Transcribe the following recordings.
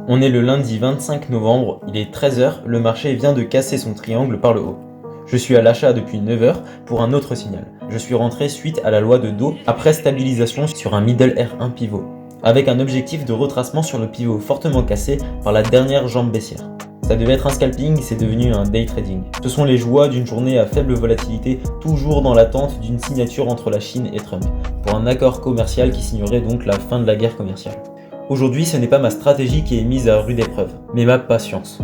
On est le lundi 25 novembre, il est 13h, le marché vient de casser son triangle par le haut. Je suis à l'achat depuis 9h pour un autre signal. Je suis rentré suite à la loi de dos après stabilisation sur un middle R1 pivot, avec un objectif de retracement sur le pivot fortement cassé par la dernière jambe baissière. Ça devait être un scalping, c'est devenu un day trading. Ce sont les joies d'une journée à faible volatilité, toujours dans l'attente d'une signature entre la Chine et Trump, pour un accord commercial qui signerait donc la fin de la guerre commerciale. Aujourd'hui, ce n'est pas ma stratégie qui est mise à rude épreuve, mais ma patience.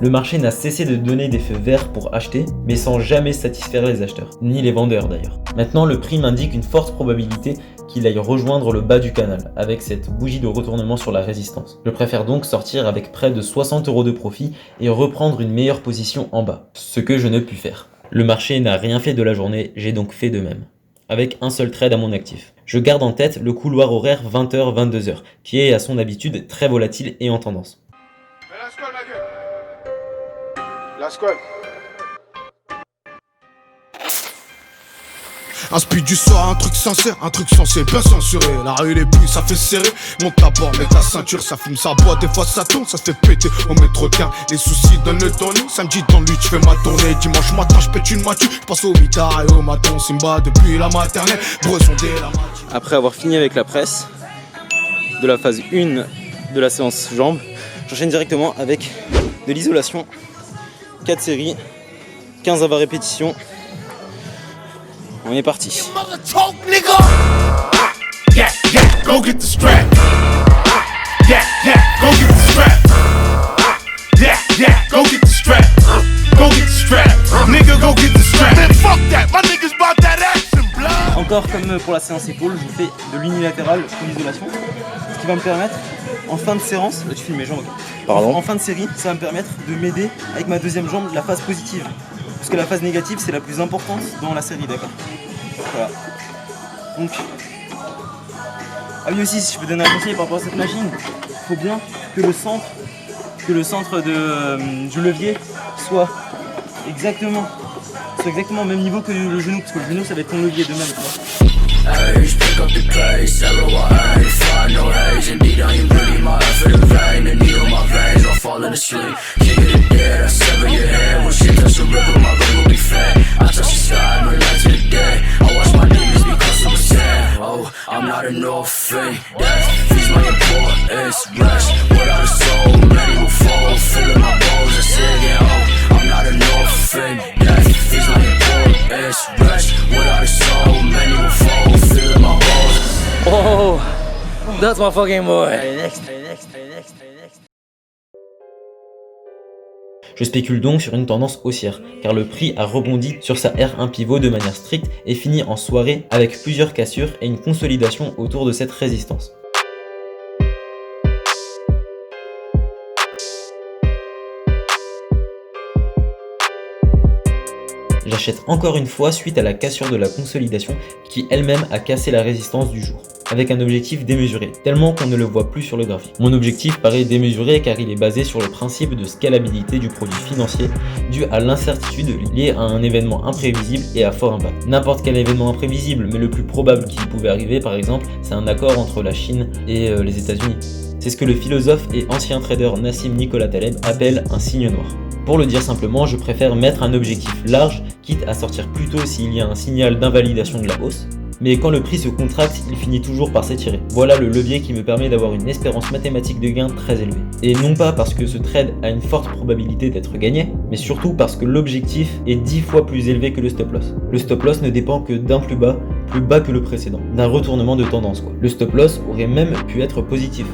Le marché n'a cessé de donner des feux verts pour acheter, mais sans jamais satisfaire les acheteurs, ni les vendeurs d'ailleurs. Maintenant, le prix m'indique une forte probabilité qu'il aille rejoindre le bas du canal, avec cette bougie de retournement sur la résistance. Je préfère donc sortir avec près de 60 € de profit et reprendre une meilleure position en bas, ce que je ne puis faire. Le marché n'a rien fait de la journée, j'ai donc fait de même, avec un seul trade à mon actif. Je garde en tête le couloir horaire 20h-22h, qui est à son habitude très volatile et en tendance. La squad. Un speed du soir, un truc sincère, un truc censé bien censuré. La rue les pluies, ça fait serrer. Monte ta barre, mets ta ceinture, ça fume, ça boit. Des fois ça tourne, ça se fait péter au métro qu'un. Les soucis donnent le tourner. Samedi dans lui, je fais ma tournée. Dimanche matin, je pète une mature. Je passe au mitard et au maton. Simba depuis la maternelle. Bresson dès la matinée. Après avoir fini avec la presse de la phase 1 de la séance jambes, j'enchaîne directement avec de l'isolation. 4 séries, 15 à 20 répétitions. On est parti. Encore comme pour la séance épaule, je fais de l'unilatéral pour l'isolation, ce qui va me permettre en fin de séance, là tu filmes mes jambes, Pardon. en fin de série, ça va me permettre de m'aider avec ma deuxième jambe la phase positive. Parce que la phase négative c'est la plus importante dans la série, d'accord. Voilà. Donc, ah oui aussi, si je peux donner un conseil par rapport à cette machine, il faut bien que le centre du levier soit exactement au même niveau que le genou, parce que le genou ça va être ton levier de même. Age, pick up the pace, everyone ain't find no age. Indeed, I ain't really my effort in vain. The needle my veins, I'm falling asleep. King of the dead, I sever your head. When shit touch the river, my brain will be fed. I touch the sky, no light to the day. I watch my demons become super sad. Oh, I'm not an orphan. Death feeds my importance. Rest without a soul, many will fall. Filling my bones, I say again, oh, I'm not an orphan. That's my fucking boy. Je spécule donc sur une tendance haussière, car le prix a rebondi sur sa R1 pivot de manière stricte et finit en soirée avec plusieurs cassures et une consolidation autour de cette résistance. J'achète encore une fois suite à la cassure de la consolidation qui elle-même a cassé la résistance du jour, avec un objectif démesuré, tellement qu'on ne le voit plus sur le graphique. Mon objectif paraît démesuré car il est basé sur le principe de scalabilité du produit financier dû à l'incertitude liée à un événement imprévisible et à fort impact. N'importe quel événement imprévisible, mais le plus probable qui pouvait arriver par exemple, c'est un accord entre la Chine et les États-Unis. C'est ce que le philosophe et ancien trader Nassim Nicolas Taleb appelle un signe noir. Pour le dire simplement, je préfère mettre un objectif large, quitte à sortir plus tôt s'il y a un signal d'invalidation de la hausse. Mais quand le prix se contracte, il finit toujours par s'étirer. Voilà le levier qui me permet d'avoir une espérance mathématique de gain très élevée. Et non pas parce que ce trade a une forte probabilité d'être gagné, mais surtout parce que l'objectif est 10 fois plus élevé que le stop loss. Le stop loss ne dépend que d'un plus bas que le précédent, d'un retournement de tendance quoi. Le stop loss aurait même pu être positif.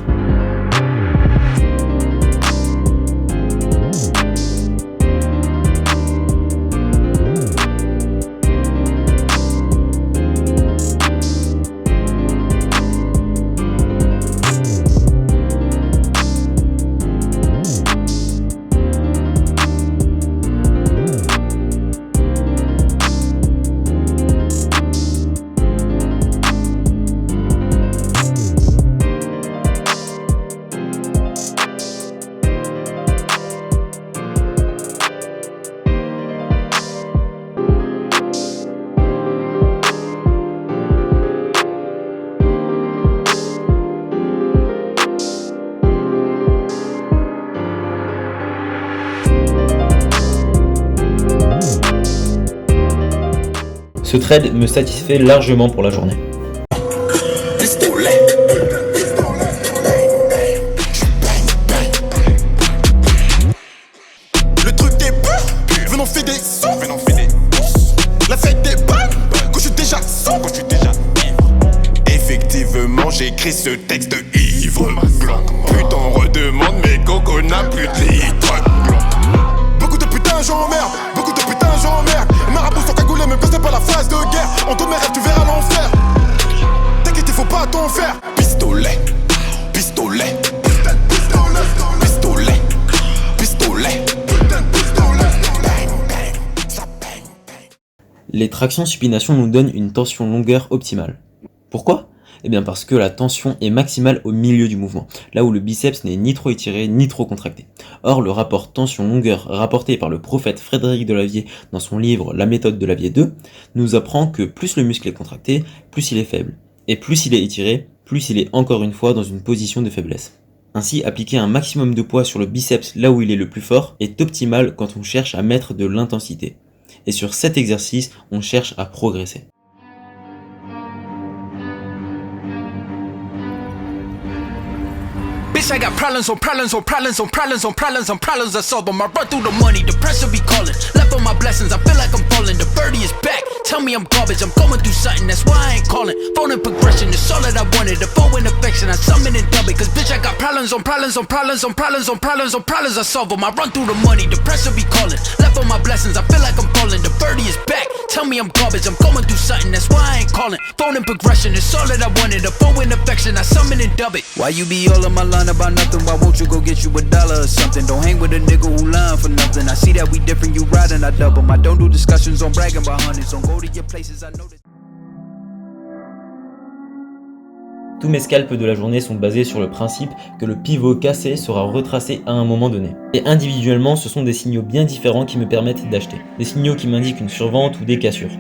Ce trade me satisfait largement pour la journée. Le truc des peurs, venons faire des sons, la fête des balles, quand je suis déjà sans, quand je suis déjà ivre. Effectivement, j'écris ce texte ivre. Putain, on redemande mes cocos n'a plus de litres. Beaucoup de putains j'emmerde, beaucoup de putains j'emmerde. Marabouts sont cagoulés, mais c'est pas la phase de guerre. En tous mes rêves, tu verras l'enfer. T'inquiète, il faut pas t'en faire. Pistolet, pistolet, pistolet, pistolet, pistolet. Les tractions supination nous donnent une tension longueur optimale. Pourquoi ? Eh bien parce que la tension est maximale au milieu du mouvement, là où le biceps n'est ni trop étiré ni trop contracté. Or, le rapport tension-longueur rapporté par le prophète Frédéric Delavier dans son livre La méthode Delavier 2 nous apprend que plus le muscle est contracté, plus il est faible. Et plus il est étiré, plus il est encore une fois dans une position de faiblesse. Ainsi, appliquer un maximum de poids sur le biceps là où il est le plus fort est optimal quand on cherche à mettre de l'intensité. Et sur cet exercice, on cherche à progresser. Bitch, I got problems on problems on problems on problems on problems on problems I solve them. I run through the money, the pressure be calling. Left on my blessings, I feel like I'm falling. The birdie is back, tell me I'm garbage. I'm going through something, that's why I ain't calling. Phone and progression, it's all that I wanted. The phone in affection, I summon and dub it. Cause bitch, I got problems on problems on problems on problems on problems on problems I solve them. I run through the money, the pressure be calling. Left on my blessings, I feel like I'm falling. The birdie is back, tell me I'm garbage. I'm going through something, that's why I ain't calling. Phone and progression, it's all that I wanted. The phone in affection, I summon and dub it. Why you be all on my line about nothing? Why won't you go get you $1 or something? Don't hang with a nigga who lying for nothing. I see that we different, you riding, I double. I don't do discussions on bragging about hundreds. Don't go to your places, I know that. Tous mes scalps de la journée sont basés sur le principe que le pivot cassé sera retracé à un moment donné. Et individuellement, ce sont des signaux bien différents qui me permettent d'acheter. Des signaux qui m'indiquent une survente ou des cassures.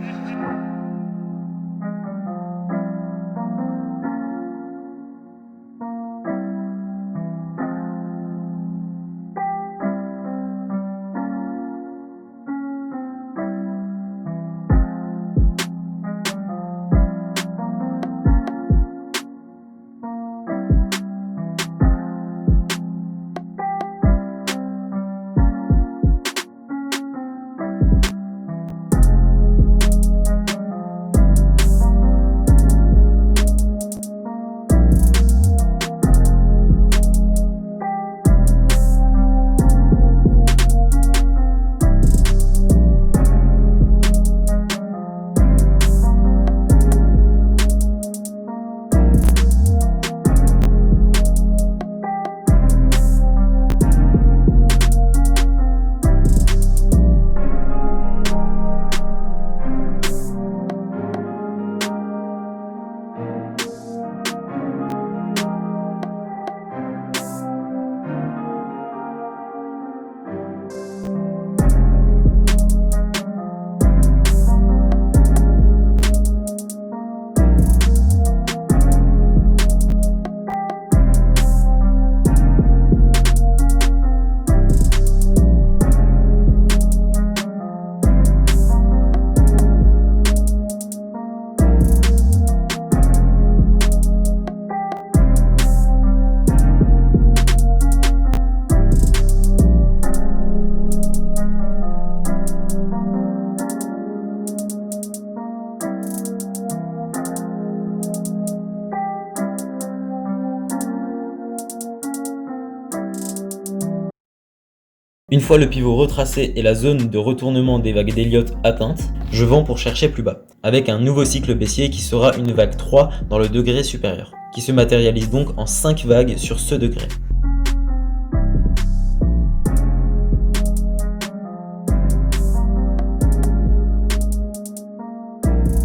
Une fois le pivot retracé et la zone de retournement des vagues d'Elliott atteinte, je vends pour chercher plus bas, avec un nouveau cycle baissier qui sera une vague 3 dans le degré supérieur, qui se matérialise donc en 5 vagues sur ce degré.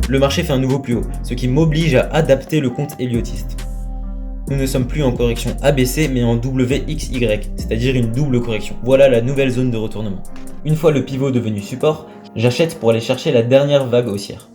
Le marché fait un nouveau plus haut, ce qui m'oblige à adapter le compte Elliottiste. Nous ne sommes plus en correction ABC mais en WXY, c'est-à-dire une double correction. Voilà la nouvelle zone de retournement. Une fois le pivot devenu support, j'achète pour aller chercher la dernière vague haussière.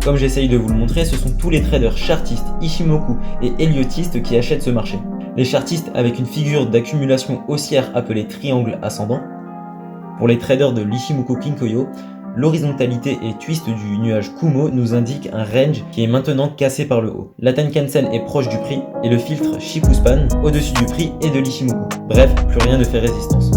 Comme j'essaye de vous le montrer, ce sont tous les traders chartistes, Ichimoku et Elliotistes qui achètent ce marché. Les chartistes avec une figure d'accumulation haussière appelée triangle ascendant. Pour les traders de l'Ichimoku Kinkoyo, l'horizontalité et twist du nuage Kumo nous indiquent un range qui est maintenant cassé par le haut. La Tenkan-sen est proche du prix et le filtre Shikuspan au-dessus du prix et de l'Ichimoku. Bref, plus rien ne fait résistance.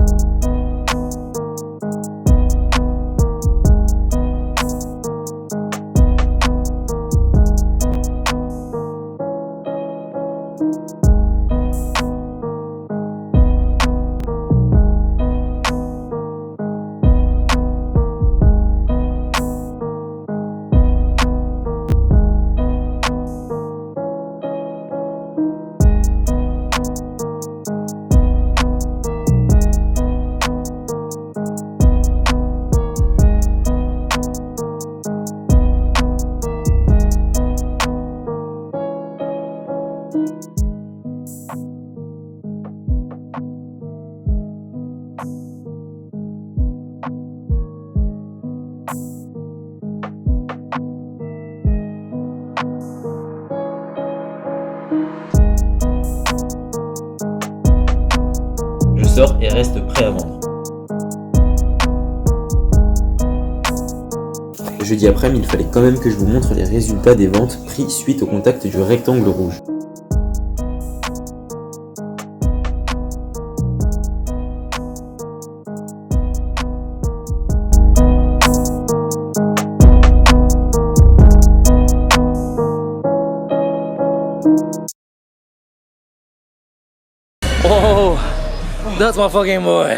Je sors et reste prêt à vendre. Jeudi après-midi, il fallait quand même que je vous montre les résultats des ventes pris suite au contact du rectangle rouge. Oh, that's my fucking boy.